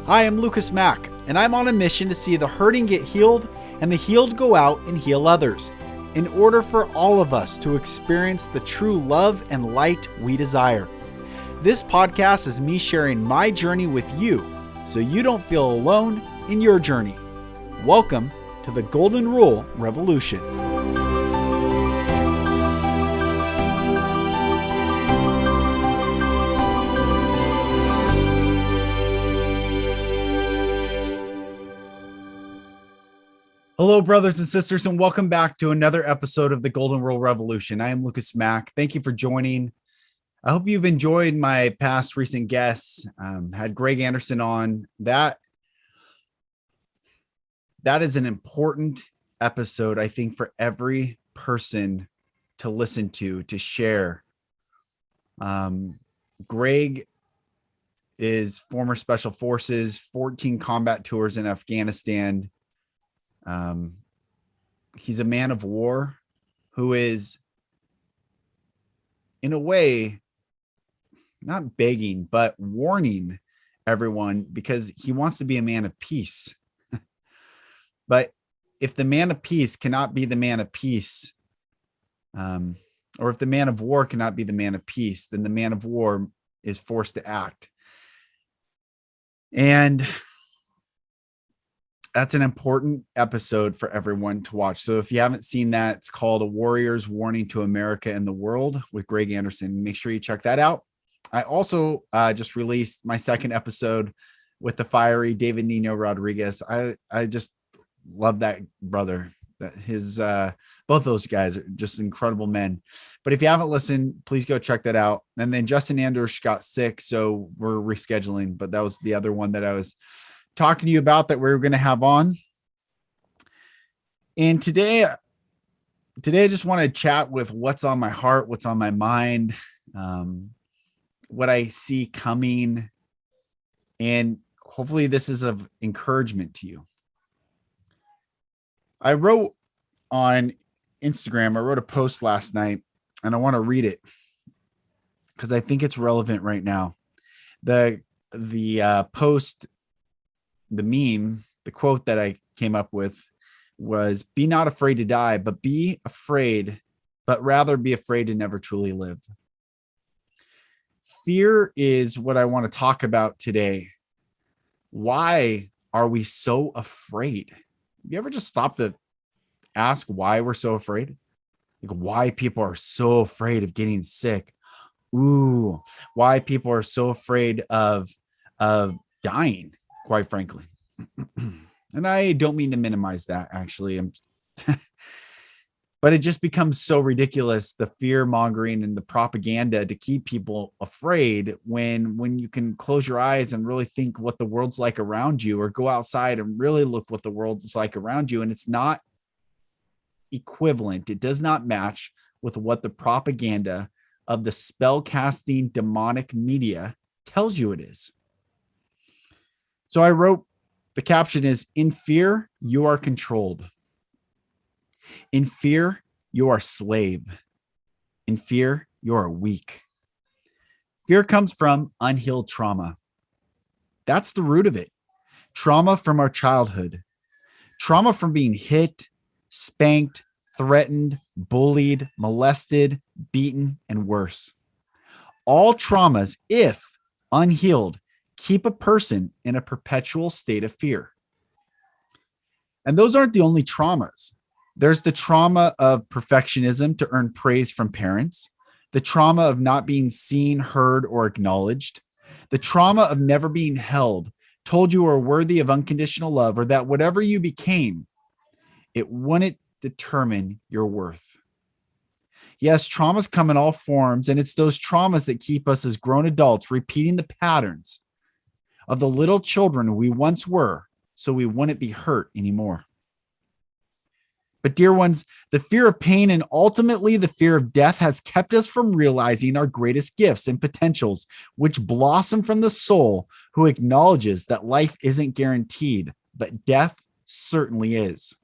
Hi, I'm Mack, and I'm on a mission to see the hurting get healed and the healed go out and heal others, in order for all of us to experience the true love and light we desire. This podcast is me sharing my journey with you, so you don't feel alone in your journey. Welcome to the Golden Rule Revolution. Hello, brothers and sisters, and welcome back to another episode of the Golden Rule Revolution. I am Mack. Thank you for joining. I hope you've enjoyed my past recent guests. Had Greg Anderson on. That is an important episode, I think, for every person to listen to share. Greg is former Special Forces, 14 combat tours in Afghanistan. He's a man of war who is, in a way, not begging, but warning everyone because he wants to be a man of peace. But if the man of peace cannot be the man of peace, or if the man of war cannot be the man of peace, then the man of war is forced to act. And that's an important episode for everyone to watch. So if you haven't seen that, it's called A Warrior's Warning to America and the World with Greg Anderson. Make sure you check that out. I also just released my second episode with the fiery David Nino Rodriguez. I just love that brother. That his both those guys are just incredible men. But if you haven't listened, please go check that out. And then Justin Anders got sick, so we're rescheduling. But that was the other one that I was talking to you about that we were going to have on. And today I just want to chat with what's on my heart, what's on my mind, what I see coming, and hopefully this is of encouragement to you. I wrote on Instagram, I wrote a post last night, and I want to read it because I think it's relevant right now. The post, the meme, the quote that I came up with was, "Be not afraid to die, but rather be afraid to never truly live." Fear is what I want to talk about today. Why are we so afraid? Have you ever just stopped to ask why we're so afraid? Like why people are so afraid of getting sick. Ooh, why people are so afraid of dying, quite frankly. And I don't mean to minimize that, actually. But it just becomes so ridiculous, the fear mongering and the propaganda to keep people afraid when you can close your eyes and really think what the world's like around you, or go outside and really look what the world is like around you. And it's not equivalent. It does not match with what the propaganda of the spell casting demonic media tells you it is. So I wrote, the caption is, "In fear, you are controlled. In fear, you are slave. In fear, you are weak." Fear comes from unhealed trauma. That's the root of it. Trauma from our childhood. Trauma from being hit, spanked, threatened, bullied, molested, beaten, and worse. All traumas, if unhealed, keep a person in a perpetual state of fear. And those aren't the only traumas. There's the trauma of perfectionism to earn praise from parents, the trauma of not being seen, heard, or acknowledged, the trauma of never being held, told you are worthy of unconditional love, or that whatever you became, it wouldn't determine your worth. Yes, traumas come in all forms, and it's those traumas that keep us as grown adults repeating the patterns of the little children we once were, so we wouldn't be hurt anymore. But dear ones, the fear of pain and ultimately the fear of death has kept us from realizing our greatest gifts and potentials, which blossom from the soul who acknowledges that life isn't guaranteed, but death certainly is.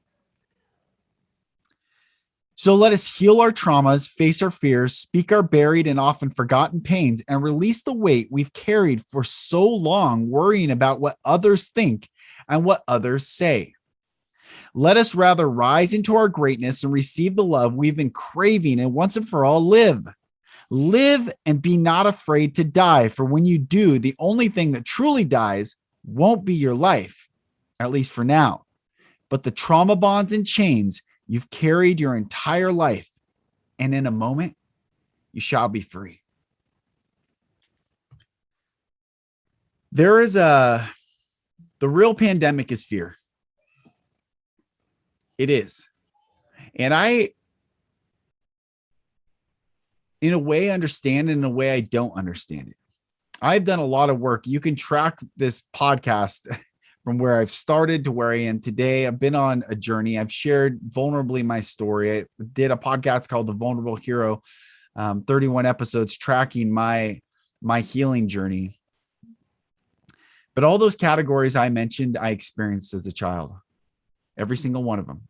So let us heal our traumas, face our fears, speak our buried and often forgotten pains, and release the weight we've carried for so long, worrying about what others think and what others say. Let us rather rise into our greatness and receive the love we've been craving and once and for all live. Live and be not afraid to die, for when you do, the only thing that truly dies won't be your life, at least for now, but the trauma bonds and chains you've carried your entire life, and in a moment, you shall be free. The real pandemic is fear. It is. And I, in a way, understand, and in a way, I don't understand it. I've done a lot of work. You can track this podcast from where I've started to where I am today. I've been on a journey. I've shared vulnerably my story. I did a podcast called The Vulnerable Hero, 31 episodes tracking my healing journey. But all those categories I mentioned, I experienced as a child, every single one of them.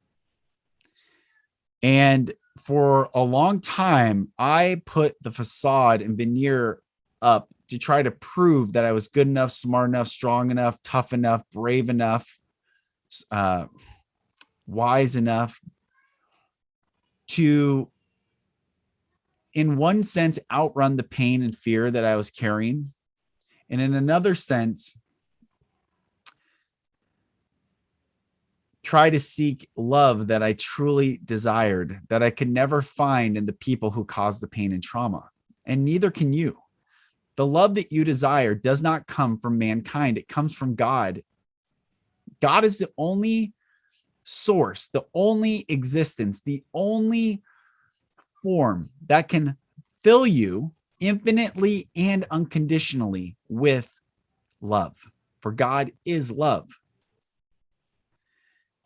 And for a long time, I put the facade and veneer up to try to prove that I was good enough, smart enough, strong enough, tough enough, brave enough, wise enough to, in one sense, outrun the pain and fear that I was carrying. And in another sense, try to seek love that I truly desired, that I could never find in the people who caused the pain and trauma. And neither can you. The love that you desire does not come from mankind. It comes from God. God is the only source, the only existence, the only form that can fill you infinitely and unconditionally with love. For God is love.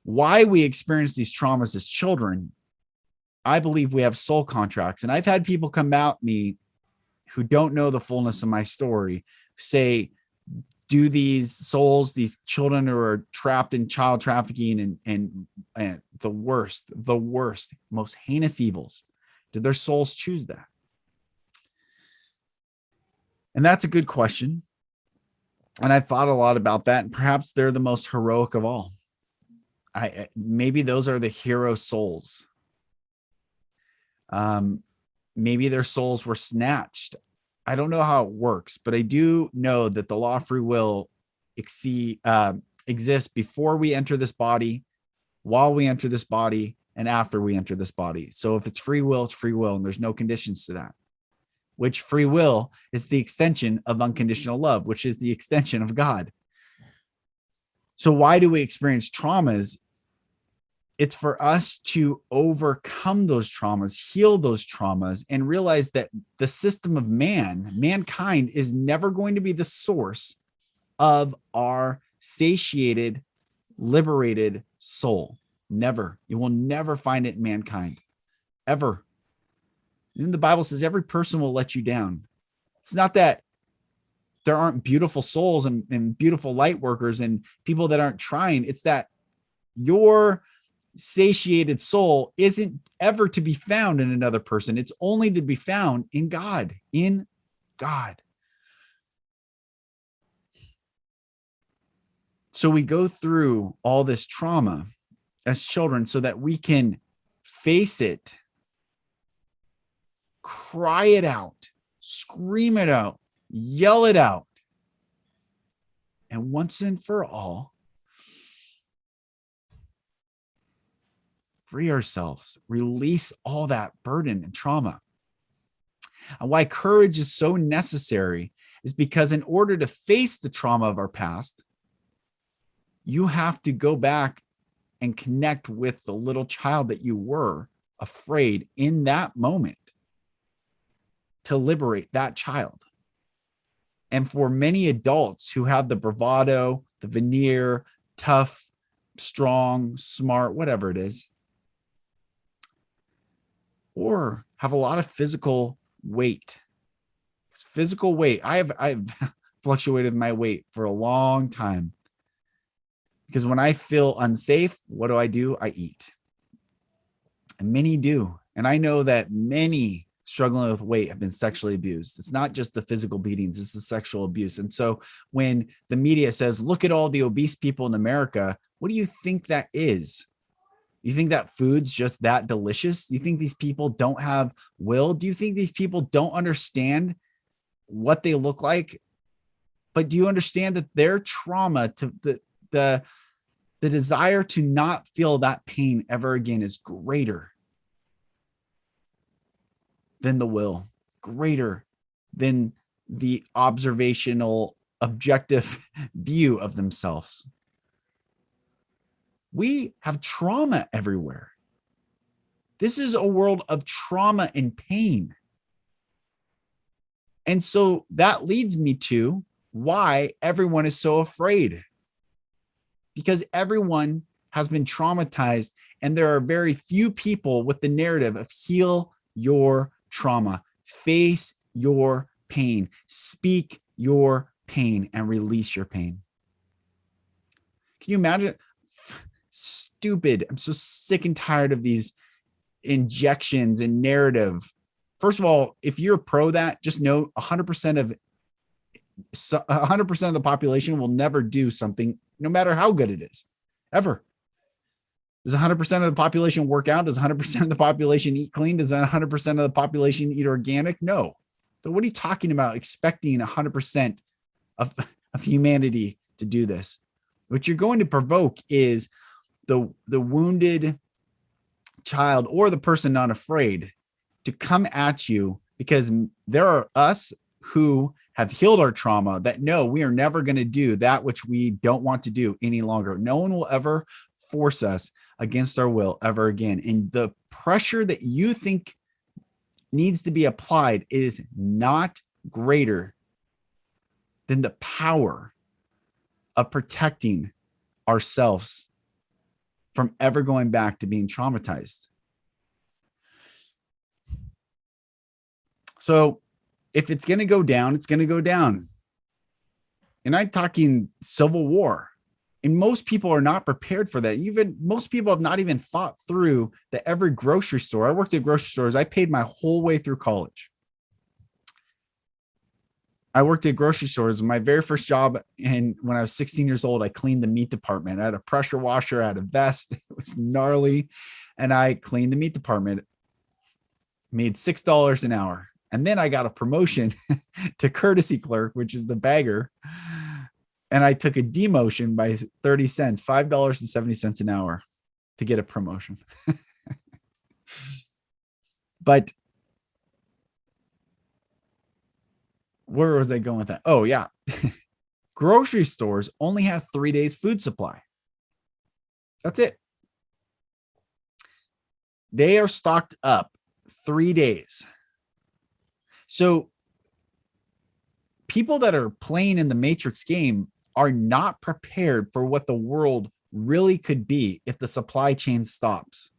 Why we experience these traumas as children, I believe we have soul contracts. And I've had people come at me who don't know the fullness of my story say, do these souls, these children who are trapped in child trafficking and the worst, most heinous evils, did their souls choose that? And that's a good question. And I thought a lot about that. And perhaps they're the most heroic of all. Maybe those are the hero souls. Maybe their souls were snatched. I don't know how it works, but I do know that the law of free will exists before we enter this body, while we enter this body, and after we enter this body. So if it's free will, it's free will, and there's no conditions to that. Which free will is the extension of unconditional love, which is the extension of God. So why do we experience traumas? It's for us to overcome those traumas, heal those traumas, and realize that the system of mankind is never going to be the source of our satiated, liberated soul. Never. You will never find it in mankind, ever. And the Bible says every person will let you down. It's not that there aren't beautiful souls and beautiful light workers and people that aren't trying. It's that your satiated soul isn't ever to be found in another person. It's only to be found in God, in God. So we go through all this trauma as children so that we can face it, cry it out, scream it out, yell it out, and once and for all, free ourselves, release all that burden and trauma. And why courage is so necessary is because in order to face the trauma of our past, you have to go back and connect with the little child that you were afraid in that moment to liberate that child. And for many adults who have the bravado, the veneer, tough, strong, smart, whatever it is, or have a lot of physical weight. Physical weight. I've fluctuated my weight for a long time. Because when I feel unsafe, what do? I eat. And many do. And I know that many struggling with weight have been sexually abused. It's not just the physical beatings, it's the sexual abuse. And so when the media says, look at all the obese people in America, what do you think that is? You think that food's just that delicious? Do you think these people don't have will? Do you think these people don't understand what they look like? But do you understand that their trauma, to the desire to not feel that pain ever again, is greater than the will, greater than the observational, objective view of themselves? We have trauma everywhere. This is a world of trauma and pain. And so that leads me to why everyone is so afraid. Because everyone has been traumatized, and there are very few people with the narrative of heal your trauma, face your pain, speak your pain, and release your pain. Can you imagine? Stupid. I'm so sick and tired of these injections and narrative. First of all, if you're pro that, just know 100% of the population will never do something, no matter how good it is, ever. Does 100% of the population work out? Does 100% of the population eat clean? Does 100% of the population eat organic? No. So what are you talking about expecting 100% of humanity to do this? What you're going to provoke is the wounded child or the person not afraid to come at you, because there are us who have healed our trauma that know we are never going to do that which we don't want to do any longer. No one will ever force us against our will ever again. And the pressure that you think needs to be applied is not greater than the power of protecting ourselves from ever going back to being traumatized. So if it's going to go down, it's going to go down. And I'm talking civil war. And most people are not prepared for that. Even most people have not even thought through that every grocery store. I worked at grocery stores. I paid my whole way through college. I worked at grocery stores. My very first job, and when I was 16 years old, I cleaned the meat department. I had a pressure washer, I had a vest. It was gnarly. And I cleaned the meat department, made $6 an hour. And then I got a promotion to courtesy clerk, which is the bagger. And I took a demotion by 30 cents, $5.70 an hour to get a promotion. But where was I going with that? Oh, yeah. Grocery stores only have 3 days food supply. That's it. They are stocked up 3 days. So people that are playing in the Matrix game are not prepared for what the world really could be if the supply chain stops.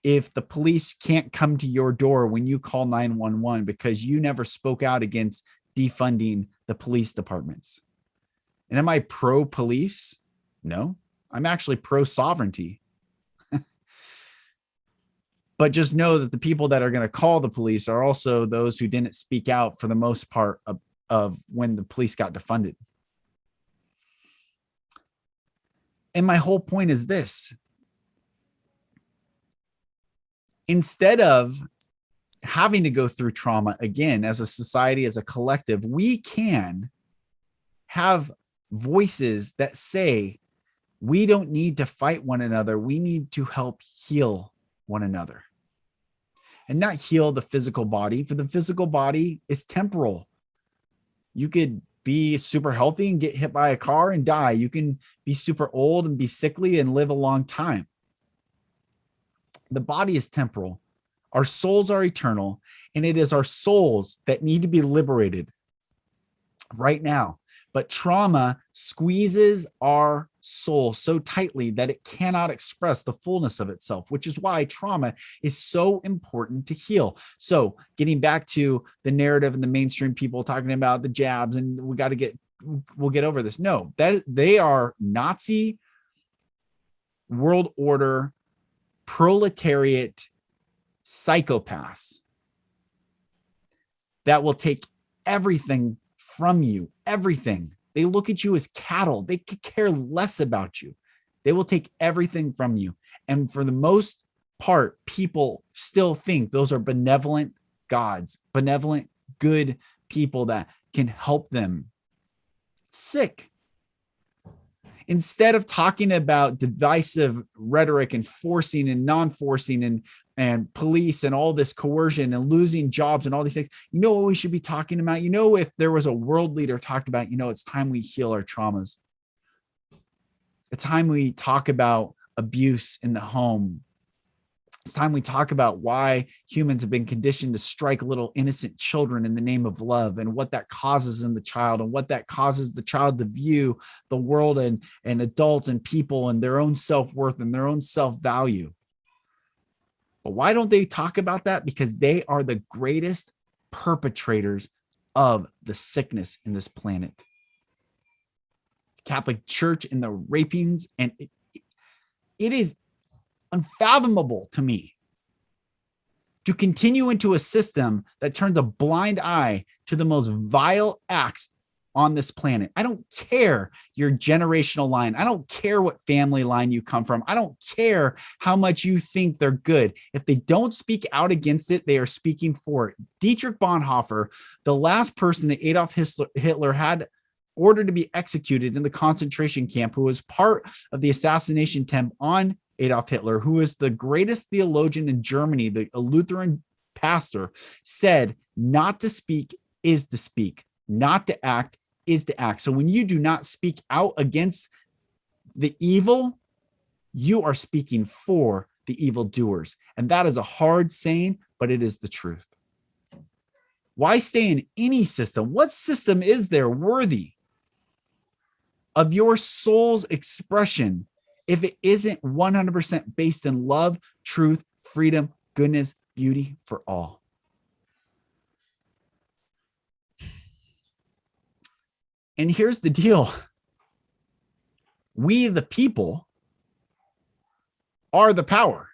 If the police can't come to your door when you call 911 because you never spoke out against defunding the police departments. And am I pro-police? No, I'm actually pro-sovereignty. But just know that the people that are going to call the police are also those who didn't speak out for the most part of when the police got defunded. And my whole point is this. Instead of having to go through trauma again as a society, as a collective, we can have voices that say, we don't need to fight one another. We need to help heal one another. And not heal the physical body. For the physical body is temporal. You could be super healthy and get hit by a car and die. You can be super old and be sickly and live a long time. The body is temporal. Our souls are eternal. And it is our souls that need to be liberated right now. But trauma squeezes our soul so tightly that it cannot express the fullness of itself, which is why trauma is so important to heal. So getting back to the narrative and the mainstream people talking about the jabs and we'll get over this. No, that they are Nazi world order proletariat psychopaths that will take everything from you, everything. They look at you as cattle. They could care less about you. They will take everything from you. And for the most part, people still think those are benevolent gods, benevolent, good people that can help them. It's sick. Instead of talking about divisive rhetoric and forcing and non-forcing and police and all this coercion and losing jobs and all these things, you know what we should be talking about? You know, if there was a world leader talked about, you know, it's time we heal our traumas. It's time we talk about abuse in the home. It's time we talk about why humans have been conditioned to strike little innocent children in the name of love, and what that causes in the child, and what that causes the child to view the world and adults and people and their own self-worth and their own self-value. But why don't they talk about that? Because they are the greatest perpetrators of the sickness in this planet. Catholic Church and the rapings, and it is unfathomable to me to continue into a system that turns a blind eye to the most vile acts on this planet. I don't care your generational line. I don't care what family line you come from. I don't care how much you think they're good. If they don't speak out against it, they are speaking for it. Dietrich Bonhoeffer, the last person that Adolf Hitler had ordered to be executed in the concentration camp, who was part of the assassination attempt on Adolf Hitler, who is the greatest theologian in Germany, a Lutheran pastor, said, not to speak is to speak, not to act is to act. So when you do not speak out against the evil, you are speaking for the evildoers. And that is a hard saying, but it is the truth. Why stay in any system? What system is there worthy of your soul's expression if it isn't 100% based in love, truth, freedom, goodness, beauty for all? And here's the deal. We, the people, are the power.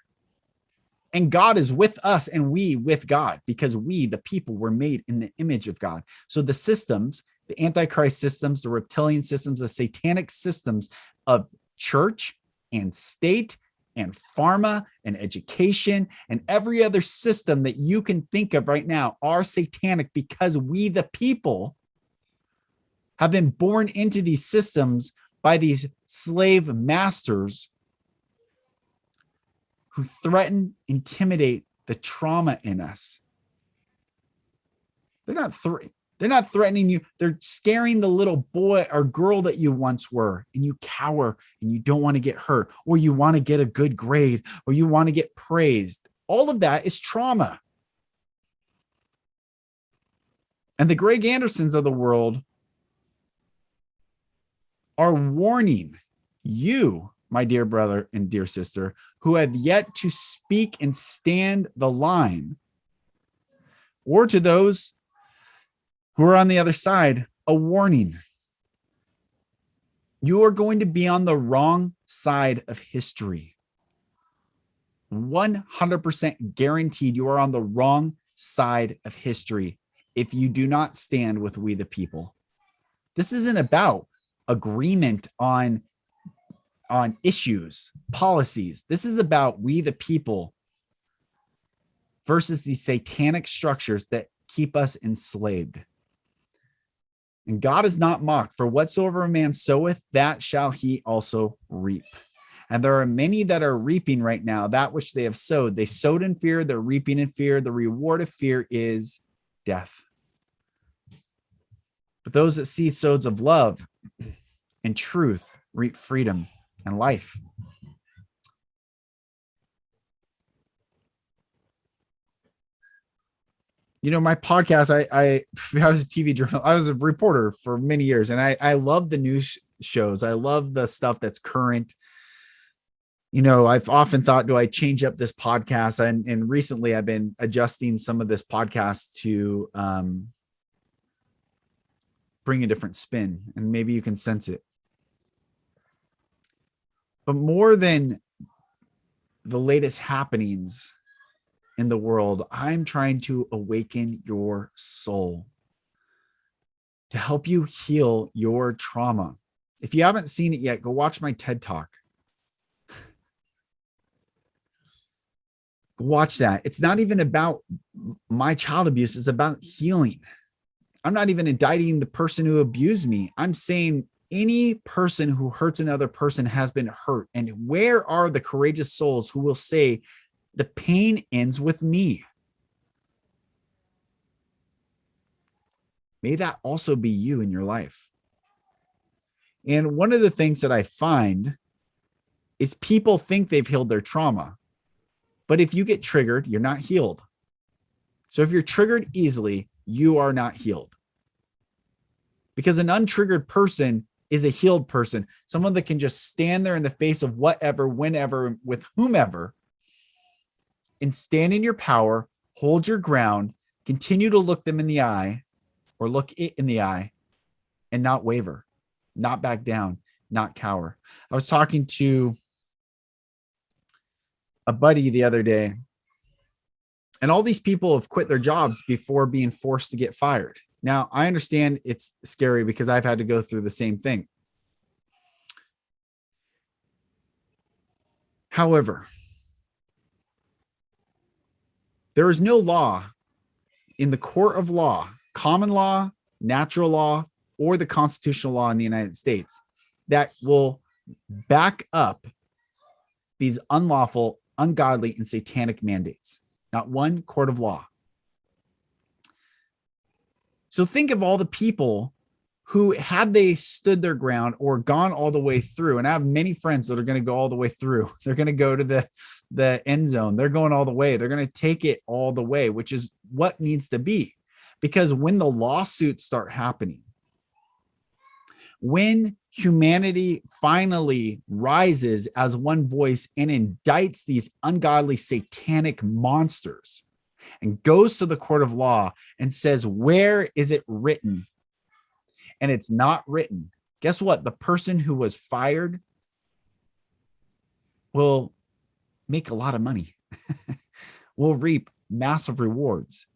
And God is with us and we with God, because we, the people, were made in the image of God. So the systems, the Antichrist systems, the reptilian systems, the satanic systems of church and state and pharma and education and every other system that you can think of right now are satanic, because we, the people, have been born into these systems by these slave masters who threaten, intimidate the trauma in us. They're not threatening you. They're scaring the little boy or girl that you once were, and you cower and you don't want to get hurt, or you want to get a good grade, or you want to get praised. All of that is trauma. And the Greg Andersons of the world are warning you, my dear brother and dear sister, who have yet to speak and stand the line, or to those who are on the other side, a warning. You are going to be on the wrong side of history. 100% guaranteed you are on the wrong side of history if you do not stand with we the people. This isn't about agreement on issues, policies. This is about we the people versus these satanic structures that keep us enslaved. And God is not mocked, for whatsoever a man soweth, that shall he also reap. And there are many that are reaping right now that which they have sowed. They sowed in fear, they're reaping in fear. The reward of fear is death. But those that see sows of love and truth reap freedom and life. You know, my podcast, I was a TV journalist. I was a reporter for many years, and I love the news shows. I love the stuff that's current. You know, I've often thought, do I change up this podcast? And recently I've been adjusting some of this podcast to bring a different spin, and maybe you can sense it. But more than the latest happenings in the world. I'm trying to awaken your soul to help you heal your trauma. If you haven't seen it yet, go watch my TED Talk. Watch that. It's not even about my child abuse. It's about healing. I'm not even indicting the person who abused me. I'm saying any person who hurts another person has been hurt. And where are the courageous souls who will say the pain ends with me? May that also be you in your life. And one of the things that I find is people think they've healed their trauma. But if you get triggered, you're not healed. So if you're triggered easily, you are not healed. Because an untriggered person is a healed person, someone that can just stand there in the face of whatever, whenever, with whomever, and stand in your power, hold your ground, continue to look them in the eye or look it in the eye and not waver, not back down, not cower. I was talking to a buddy the other day, and all these people have quit their jobs before being forced to get fired. Now, I understand it's scary because I've had to go through the same thing. However, there is no law in the court of law, common law, natural law, or the constitutional law in the United States that will back up these unlawful, ungodly, and satanic mandates. Not one court of law. So think of all the people who, had they stood their ground or gone all the way through, and I have many friends that are going to go all the way through. They're going to go to the end zone. They're going all the way. They're going to take it all the way, which is what needs to be. Because when the lawsuits start happening, when humanity finally rises as one voice and indicts these ungodly, satanic monsters and goes to the court of law and says, where is it written? And it's not written. Guess what? The person who was fired will make a lot of money, will reap massive rewards.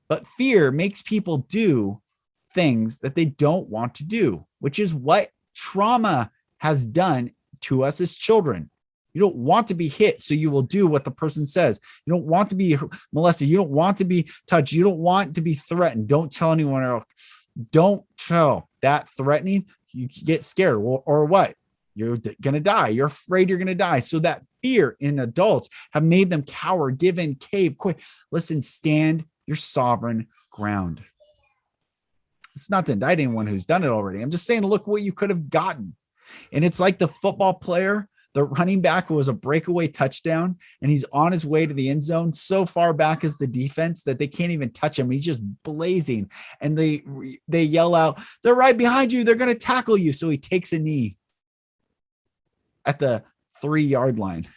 But fear makes people do things that they don't want to do, which is what trauma has done to us as children. You don't want to be hit, so you will do what the person says. You don't want to be molested. You don't want to be touched. You don't want to be threatened. Don't tell anyone else. Don't tell. That threatening, you get scared. Or what? You're going to die. You're afraid you're going to die. So that fear in adults have made them cower, give in, cave, quit. Listen, stand your sovereign ground. It's not to indict anyone who's done it already. I'm just saying, look what you could have gotten. And it's like the football player, the running back who was a breakaway touchdown, and he's on his way to the end zone so far back as the defense that they can't even touch him. He's just blazing. And they yell out, they're right behind you. They're going to tackle you. So he takes a knee at the 3-yard line.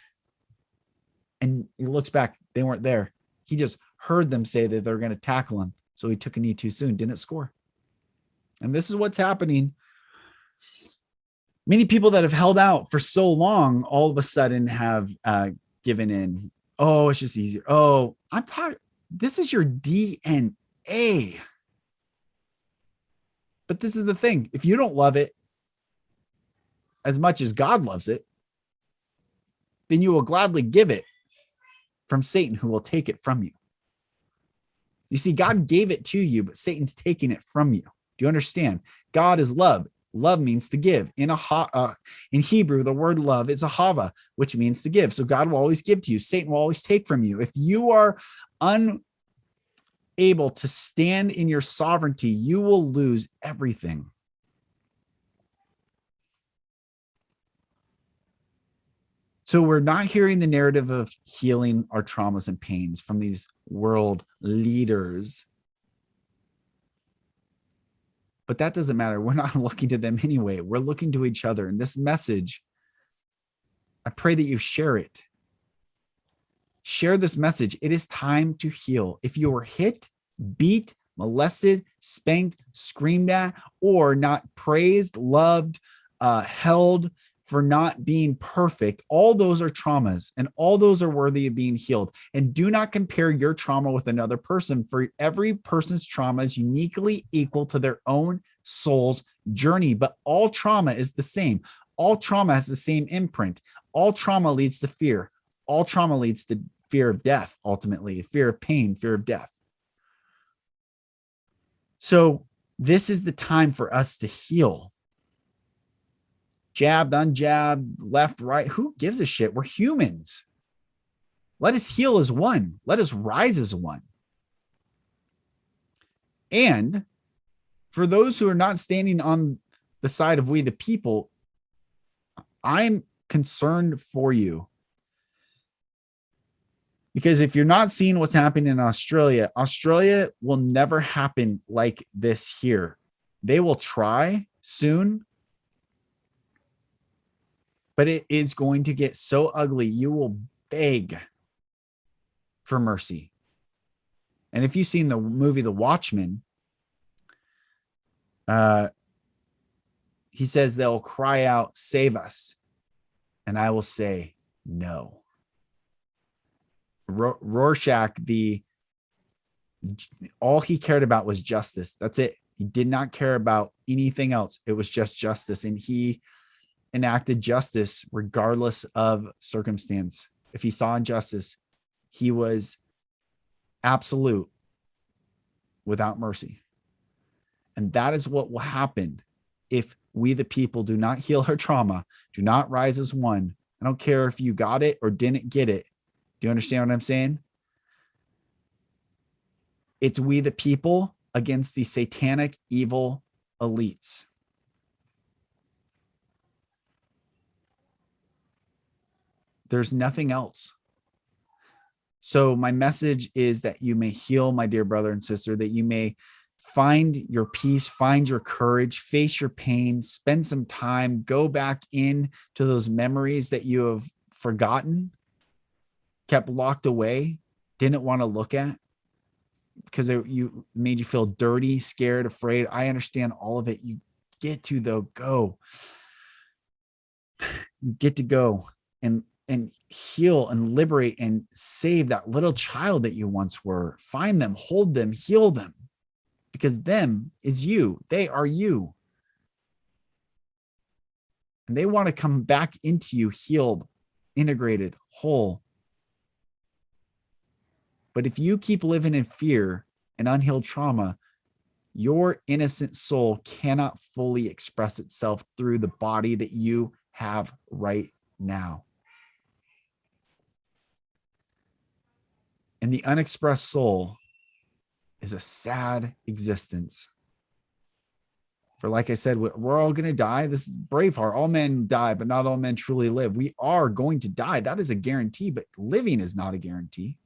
And he looks back. They weren't there. He just heard them say that they're going to tackle him. So he took a knee too soon, didn't score. And this is what's happening. Many people that have held out for so long, all of a sudden have given in. Oh, it's just easier. Oh, I'm tired. This is your DNA. But this is the thing. If you don't love it as much as God loves it, then you will gladly give it from Satan, who will take it from you. You see, God gave it to you, but Satan's taking it from you. Do you understand? God is love. Love means to give. In Hebrew, the word love is ahava, which means to give. So God will always give to you. Satan will always take from you. If you are unable to stand in your sovereignty, you will lose everything. So we're not hearing the narrative of healing our traumas and pains from these world leaders. But that doesn't matter. We're not looking to them anyway. We're looking to each other. And this message, I pray that you share it. Share this message. It is time to heal. If you were hit, beat, molested, spanked, screamed at, or not praised, loved, held, for not being perfect. All those are traumas, and all those are worthy of being healed. And do not compare your trauma with another person, for every person's trauma is uniquely equal to their own soul's journey. But all trauma is the same. All trauma has the same imprint. All trauma leads to fear. All trauma leads to fear of death, ultimately, fear of pain, fear of death. So this is the time for us to heal. Jabbed, unjabbed, left, right. Who gives a shit? We're humans. Let us heal as one. Let us rise as one. And for those who are not standing on the side of we the people, I'm concerned for you. Because if you're not seeing what's happening in Australia, Australia will never happen like this here. They will try soon, but it is going to get so ugly. You will beg for mercy. And if you've seen the movie The Watchmen, he says they'll cry out, "Save us." And I will say, no. Rorschach, all he cared about was justice. That's it. He did not care about anything else. It was just justice. And he enacted justice regardless of circumstance. If he saw injustice, he was absolute without mercy. And that is what will happen if we, the people, do not heal our trauma, do not rise as one. I don't care if you got it or didn't get it. Do you understand what I'm saying? It's we, the people, against the satanic, evil elites. There's nothing else. So my message is that you may heal, my dear brother and sister, that you may find your peace, find your courage, face your pain, spend some time, go back in to those memories that you have forgotten, kept locked away, didn't want to look at because you made you feel dirty, scared, afraid. I understand all of it. You get to, though, go. You get to go and heal and liberate and save that little child that you once were. Find them, hold them, heal them, because them is you. They are you. And they want to come back into you healed, integrated, whole. But if you keep living in fear and unhealed trauma, your innocent soul cannot fully express itself through the body that you have right now. And the unexpressed soul is a sad existence. For like I said, we're all going to die. This is Braveheart. All men die, but not all men truly live. We are going to die. That is a guarantee, but living is not a guarantee.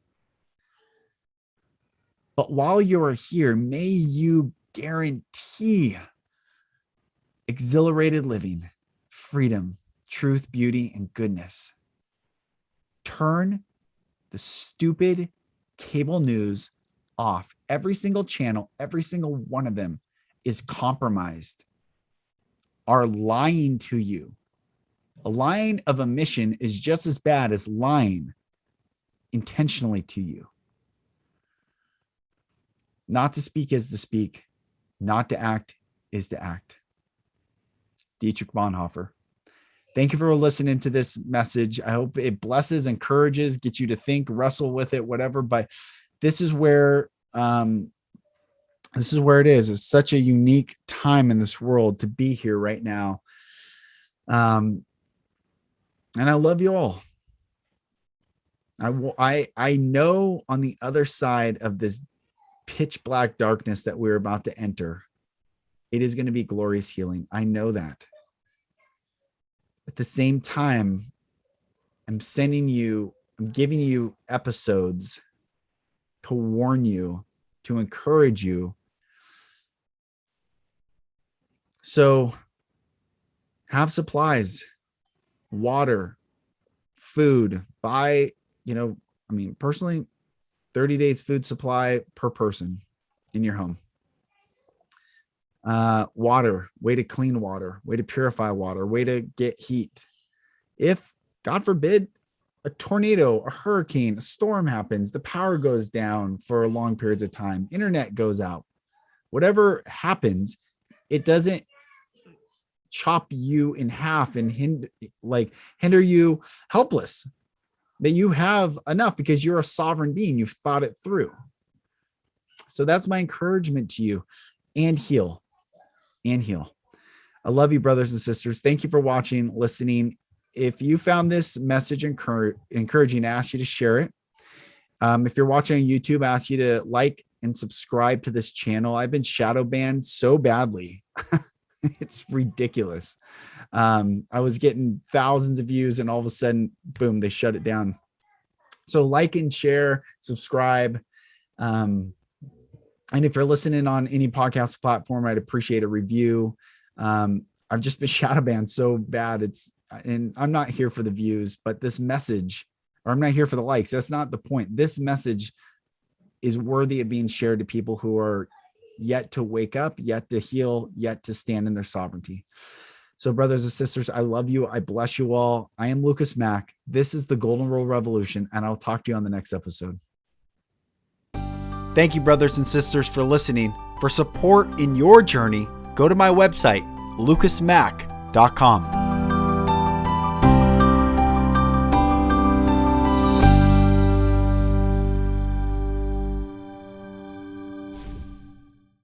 But while you are here, may you guarantee exhilarated living, freedom, truth, beauty, and goodness. Turn the stupid cable news off. Every single channel, every single one of them is compromised, are lying to you. A lying of omission is just as bad as lying intentionally to you. Not to speak is to speak. Not to act is to act. Dietrich Bonhoeffer. Thank you for listening to this message. I hope it blesses, encourages, gets you to think, wrestle with it, whatever. But this is where it is. It's such a unique time in this world to be here right now. And I love you all. I know on the other side of this pitch black darkness that we're about to enter, it is going to be glorious healing. I know that. At the same time, I'm giving you episodes to warn you, to encourage you. So have supplies, water, food, buy, personally, 30 days food supply per person in your home. water, way to clean water, way to purify water, way to get heat. If, God forbid, a tornado, a hurricane, a storm happens, the power goes down for long periods of time, internet goes out, whatever happens, it doesn't chop you in half and hinder you helpless, that you have enough because you're a sovereign being. You've thought it through. So that's my encouragement to you. And heal. I love you, brothers and sisters. Thank you for watching, listening. If you found this message encouraging, I ask you to share it. If you're watching on YouTube, I ask you to like and subscribe to this channel. I've been shadow banned so badly. It's ridiculous. I was getting thousands of views and all of a sudden, boom, they shut it down. So like and share, subscribe. And if you're listening on any podcast platform, I'd appreciate a review. I've just been shadow banned so bad. And I'm not here for the views, but this message, or I'm not here for the likes. That's not the point. This message is worthy of being shared to people who are yet to wake up, yet to heal, yet to stand in their sovereignty. So brothers and sisters, I love you. I bless you all. I am Lucas Mack. This is the Golden Rule Revolution, and I'll talk to you on the next episode. Thank you, brothers and sisters, for listening. For support in your journey, go to my website, lucasmack.com.